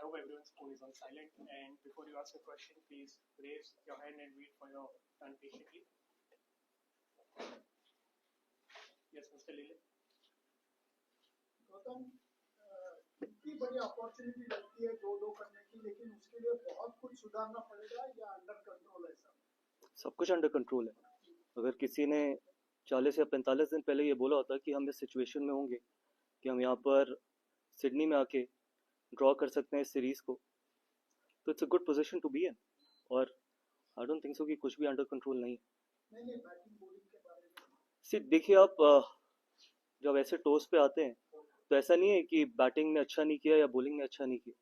hope everyone's phone is on silent. And before you ask a question, please raise your hand and wait for your turn patiently. Yes, Mr. Lilith. Gautam इतनी बड़ी opportunity लगती है दो करने की, लेकिन उसके लिए बहुत कुछ सुधारना पड़ेगा या अंडर कंट्रोल है सब कुछ अंडर कंट्रोल है. अगर किसी ने 40 या 45 दिन पहले ये बोला होता कि हम इस सिचुएशन में होंगे कि हम यहाँ पर सिडनी में आके ड्रॉ कर सकते हैं इस सीरीज को, तो it's a good position to be in. और आई डोंट थिंक सो कि कुछ भी अंडर कंट्रोल नहीं है. बैटिंग बॉलिंग के बारे में सिर्फ देखिए, आप जब ऐसे टॉस पे आते हैं तो ऐसा नहीं है कि बैटिंग ने अच्छा नहीं किया या बॉलिंग ने अच्छा नहीं किया.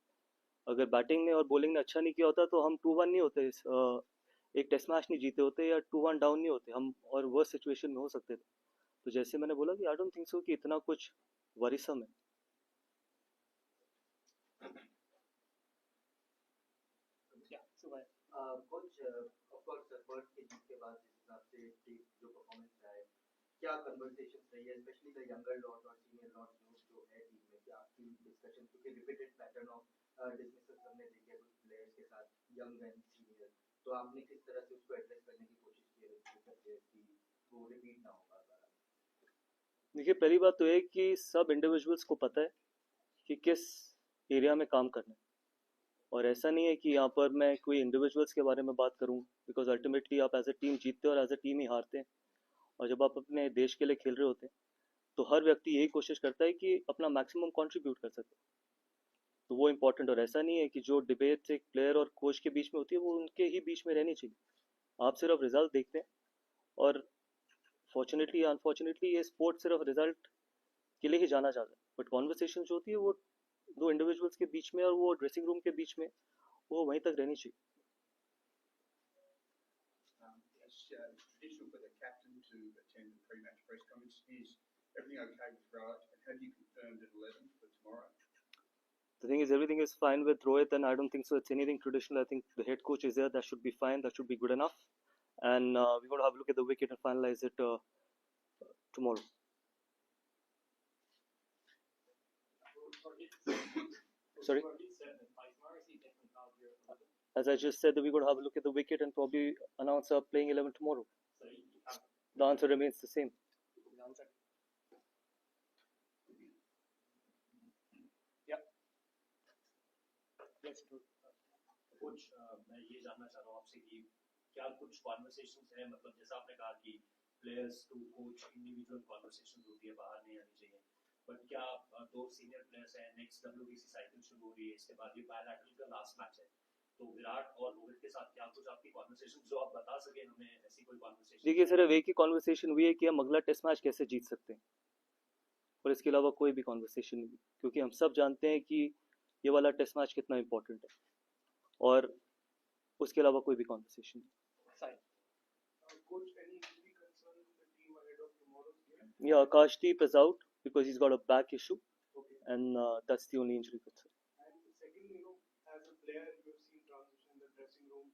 अगर बैटिंग ने और बॉलिंग ने अच्छा नहीं किया होता तो हम 2-1 नहीं होते, एक टेस्ट मैच नहीं जीते होते या 2-1 डाउन नहीं होते हम, और वर्स्ट सिचुएशन में हो सकते थे. तो जैसे मैंने बोला कि आई डोंट थिंक सो कि इतना कुछ वरीसम है. कुछ ऑफ कोर्स फर्स्ट के जीत के बाद जिस हिसाब से टीम जो परफॉर्मेंस रहा है, क्या कन्वर्सेशंस रही है स्पेशली द यंगर लॉट और सीनियर लॉट जो है टीम में, क्या आपकी डिस्कशन, क्योंकि रिपीटेड पैटर्न ऑफ डिसमिसल्स हमने देखे कुछ प्लेयर्स के साथ यंग एंड सीनियर, तो आपने किस तरह से उसको एड्रेस करने की कोशिश की है कि वो रिपीट ना हो बार-बार? देखिए, पहली बात तो है कि सब इंडिविजुअल्स को पता है कि किस एरिया में काम करना है, और ऐसा नहीं है कि यहाँ पर मैं कोई इंडिविजुअल्स के बारे में बात करूँ, बिकॉज अल्टीमेटली आप एज ए टीम जीतते हैं और एज ए टीम ही हारते हैं. और जब आप अपने देश के लिए खेल रहे होते हैं तो हर व्यक्ति यही कोशिश करता है कि अपना मैक्सिमम कंट्रीब्यूट कर सके, तो वो इम्पोर्टेंट. और ऐसा नहीं है कि जो डिबेट एक प्लेयर और कोच के बीच में होती है वो उनके ही बीच में रहनी चाहिए. आप सिर्फ रिजल्ट देखते हैं, और फॉर्चुनेटली या अनफॉर्चुनेटली ये स्पोर्ट सिर्फ रिजल्ट के लिए ही जाना जाता है, बट कॉन्वर्सेशन जो होती है वो दो इंडिविजुअल्स के बीच में और वो ड्रेसिंग रूम के बीच में वो वहीं तक रहनी चाहिए. Traditional for the captain to attend the pre-match press conference. Is everything okay with Rohit? And have you confirmed at 11 for tomorrow? The thing is, everything is fine with Rohit, and I don't think so it's anything traditional. I think the head coach is there. That should be fine. That should be good enough. And we're going to have a look at the wicket and finalize it tomorrow. Sorry? As I just said, that we're going to have a look at the wicket and probably announce our playing 11 tomorrow. The answer remains the same. Yeah. Yes, कुछ मैं ये जानना चाह रहा हूँ आपसे कि क्या कुछ कॉन्वर्सेशंस है, मतलब जैसा आपने कहा कि players to coach individual conversations होती है, बाहर नहीं आनी चाहिए, बट क्या दो सीनियर प्लेयर्स हैं, नेक्स्ट WBC साइकिल शुरू हो रही है, इसके बाद ये बायलैटरल का लास्ट मैच है, तो विराट और रोहित के साथ क्या कुछ आपकी कॉन्वर्सेशन जो आप बता सके हमें, ऐसी कोई कॉन्वर्सेशन? देखिए, सिर्फ एक ही कॉन्वर्सेशन हुई है कि हम अगला टेस्ट मैच कैसे जीत सकते हैं, और इसके अलावा कोई भी कॉन्वर्सेशन नहीं, क्योंकि हम सब जानते हैं कि ये वाला टेस्ट मैच कितना इंपॉर्टेंट है, और उसके अलावा कोई भी कॉन्वर्सेशन नहीं. Yeah, Akashdeep is out because he's got a back issue, and that's the only injury concern. And secondly, as a player, you've seen transition in the dressing room.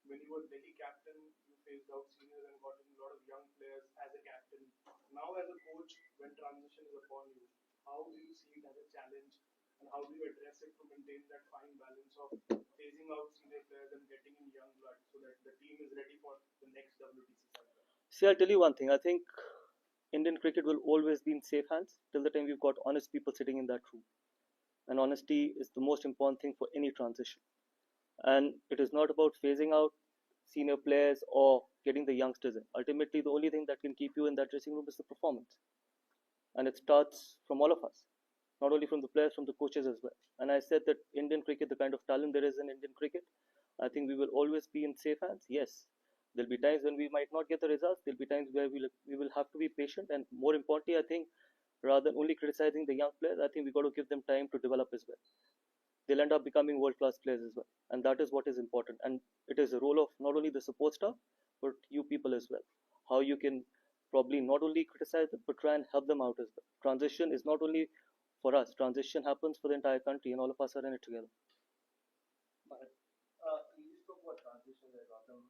When you were Delhi captain, you faced out seniors and got in a lot of young players as a captain. Now as a coach, when transition is upon you, how do you see it as a challenge, and how do you address it to maintain that fine balance of phasing out senior players and getting in young blood so that the team is ready for the next WTC cycle? See, I'll tell you one thing. I think Indian cricket will always be in safe hands till the time we've got honest people sitting in that room. And honesty is the most important thing for any transition. And it is not about phasing out senior players or getting the youngsters in. Ultimately, the only thing that can keep you in that dressing room is the performance. And it starts from all of us, not only from the players, from the coaches as well. And I said that Indian cricket, the kind of talent there is in Indian cricket, I think we will always be in safe hands. Yes, there'll be times when we might not get the results. There'll be times where we will have to be patient. And more importantly, I think, rather than only criticizing the young players, I think we've got to give them time to develop as well. They'll end up becoming world-class players as well. And that is what is important. And it is the role of not only the support staff, but you people as well. How you can probably not only criticize them, but try and help them out as well. Transition is not only for us. Transition happens for the entire country, and all of us are in it together. You spoke about transition there, Gautam.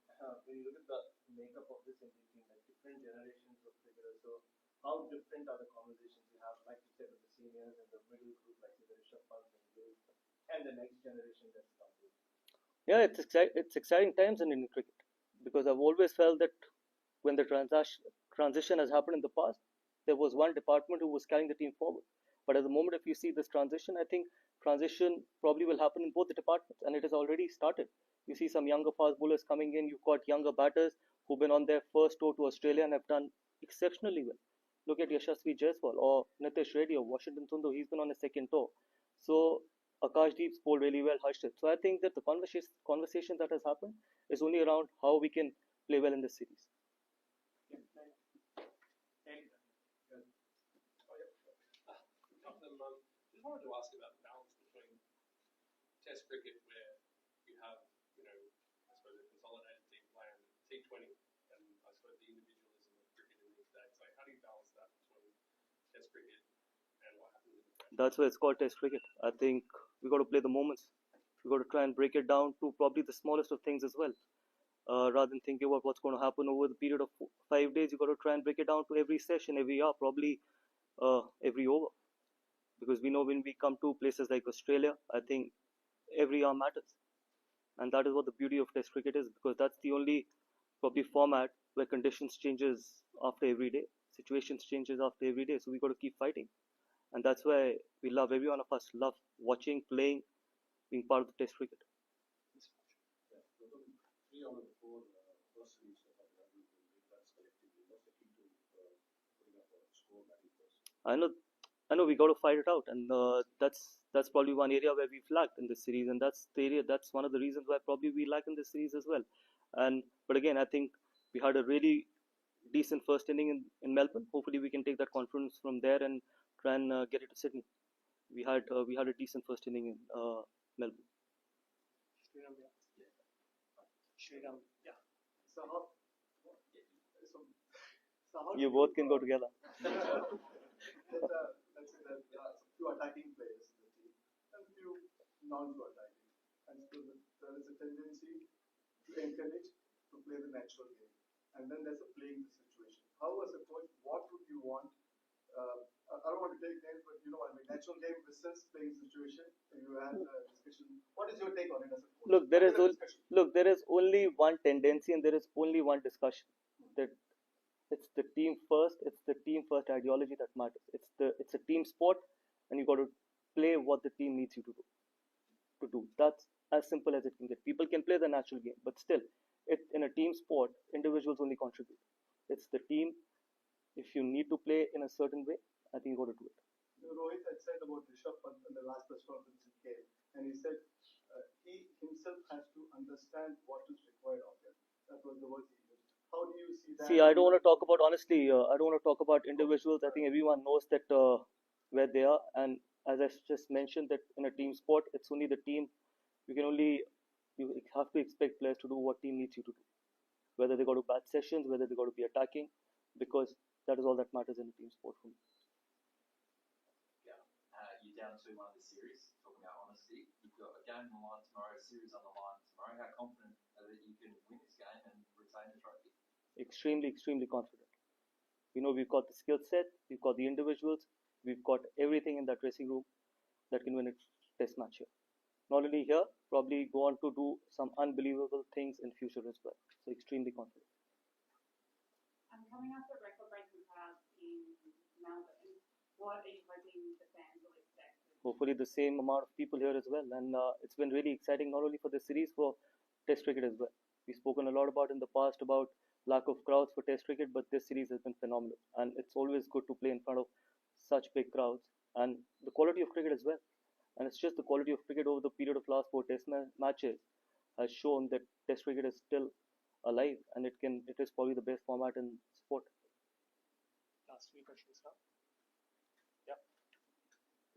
When you look at the makeup of this Indian team, like different generations of cricketers, so how different are the conversations you have, like you said, with the seniors and the middle group, like the Rishabh Pant and Gil? and the next generation that's coming? Yeah, it's exciting times in Indian cricket because I've always felt that when the transition has happened in the past, there was one department who was carrying the team forward. But at the moment, if you see this transition, I think transition probably will happen in both the departments, and it has already started. You see some younger fast bowlers coming in. You've got younger batters who've been on their first tour to Australia and have done exceptionally well. Look at Yashasvi Jaiswal or Nitish Reddy or Washington Sundar. He's been on a second tour. So Akashdeep's bowled really well, Harshit. So I think that the conversation that has happened is only around how we can play well in this series. Just wanted to ask about the balance between Test cricket, where you have, I suppose a consolidated team play, and T20, and I suppose the individualism of cricket in these days. Like, how do you balance that between Test cricket and what happens in the ground? That's why it's called Test cricket. I think we got to play the moments. We got to try and break it down to probably the smallest of things as well. Rather than thinking about what's going to happen over the period of 5 days, you got to try and break it down to every session, every hour, probably every over. Because we know when we come to places like Australia, I think every hour matters. And that is what the beauty of Test cricket is, because that's the only probably format where conditions changes after every day, situations changes after every day. So we got to keep fighting, and that's why we love. Every one of us love watching, playing, being part of the Test cricket. Three out of the four first series that have done with that's collectively. What's the key to putting up a score that equals? I know we got to fight it out, and that's probably one area where we've lacked in this series, and that's one of the reasons why probably we lack in this series as well. And but again, I think we had a really decent first inning in Melbourne. Hopefully, we can take that confidence from there and try and get it to Sydney. We had a decent first inning in Melbourne. Shriram, yeah. So how? So how You both can go together. let's say that there are a few attacking players in the team and few non-attacking, and so there is a tendency to encourage to play the natural game, and then there's a playing the situation. How, as a coach, what would you want? I don't want to take names, but you know what I mean. Natural game versus playing situation. You had a discussion. What is your take on it as a coach? Look, there is only one tendency and there is only one discussion. That it's the team first. It's the team first ideology that matters. It's a team sport, and you got to play what the team needs you to do. That's as simple as it can get. People can play the natural game, but still, in a team sport, individuals only contribute. It's the team. If you need to play in a certain way, I think you got to do it. Rohit had said about Rishabh Pant in the last press conference he gave, and he said he himself has to understand what is required of him. That was the words he used. How do you see that? See, I don't want to talk about honestly. I don't want to talk about individuals. I think everyone knows that where they are, and as I just mentioned, that in a team sport, it's only the team. You have to expect players to do what team needs you to do. Whether they got to bat sessions, whether they got to be attacking, because that is all that matters in a team sport for me. Yeah. You're down 2-1 of the series, talking about honesty. You've got a game on the line tomorrow, a series on the line tomorrow. How confident are that you can win this game and retain the trophy? Extremely confident. We know we've got the skill set, we've got the individuals, we've got everything in that dressing room that can win a test match here. Not only here, probably go on to do some unbelievable things in future as well. So extremely confident. Coming after record-breaking crowds in Melbourne, what are you hoping the fans will expect? Hopefully the same amount of people here as well. And it's been really exciting not only for the series, for Test cricket as well. We've spoken a lot about in the past about lack of crowds for Test cricket, but this series has been phenomenal. And it's always good to play in front of such big crowds. And the quality of cricket as well. And it's just the quality of cricket over the period of last 4 Test matches has shown that Test cricket is still alive, and it is probably the best format in sport. Last 3 questions now. Yeah.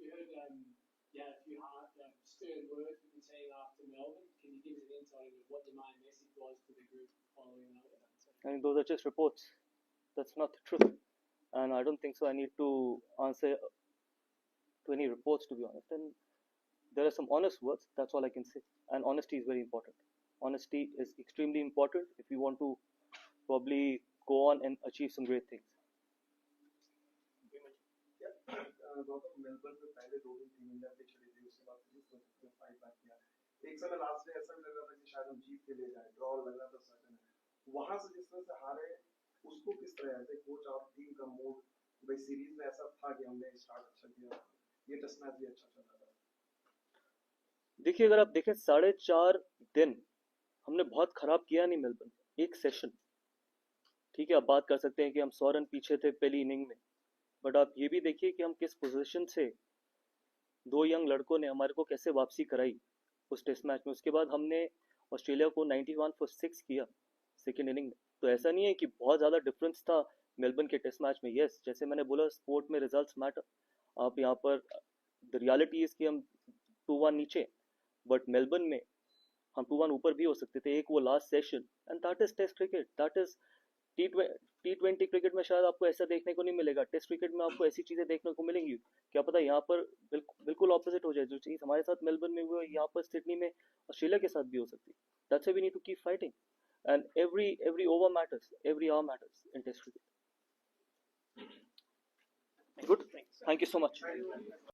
We heard, a few stern words from the team after Melbourne. Can you give us an insight into what the main message was to the group following Melbourne? I mean, those are just reports. That's not the truth, and I don't think so. I need to answer to any reports, to be honest. And there are some honest words. That's all I can say. And honesty is very important. Honesty is extremely important if you want to probably go on and achieve some great things. Gautam, Melbourne में पहले 2 दिन 3 दिन pitch review से से बात की, जिस तरह से फाइट बैक किया, एक समय लास्ट में ऐसा भी लग रहा था कि शायद हम जीत के ले जाए, ड्रॉ लग रहा था सर्टन है, वहां से जिस तरह से हारे, उसको किस तरह एज ए कोच आप टीम का मूड, भाई सीरीज में ऐसा था कि हमने स्टार्ट अच्छा किया, ये टेस्ट मैच भी अच्छा चल रहा था। देखिए, अगर आप देखें 4.5 दिन हमने बहुत खराब किया नहीं मेलबर्न, एक सेशन, ठीक है, आप बात कर सकते हैं कि हम 100 रन पीछे थे पहली इनिंग में, बट आप ये भी देखिए कि हम किस पोजीशन से, दो यंग लड़कों ने हमारे को कैसे वापसी कराई उस टेस्ट मैच में। उसके बाद हमने ऑस्ट्रेलिया को 91 फॉर 6 किया सेकेंड इनिंग में। तो ऐसा नहीं है कि बहुत ज़्यादा डिफरेंस था मेलबर्न के टेस्ट मैच में। यस, जैसे मैंने बोला, स्पोर्ट में रिजल्ट्स मैटर। आप यहाँ पर द रियलिटी इज कि हम 2-1 नीचे, बट मेलबर्न में हम 2-1 ऊपर भी हो सकते थे। एक वो last session, and that is test cricket, that is टी20 क्रिकेट में शायद आपको ऐसा देखने को नहीं मिलेगा। टेस्ट क्रिकेट में आपको ऐसी चीजें देखने को मिलेंगी, क्या पता यहाँ पर बिल्कुल ऑपोजिट हो जाए। जो चीज हमारे साथ मेलबर्न में हुई, यहाँ पर सिडनी में ऑस्ट्रेलिया के साथ भी हो सकती है। That's why we need to keep fighting, and every over matters, every hour matters in test cricket. Good, thank you so much.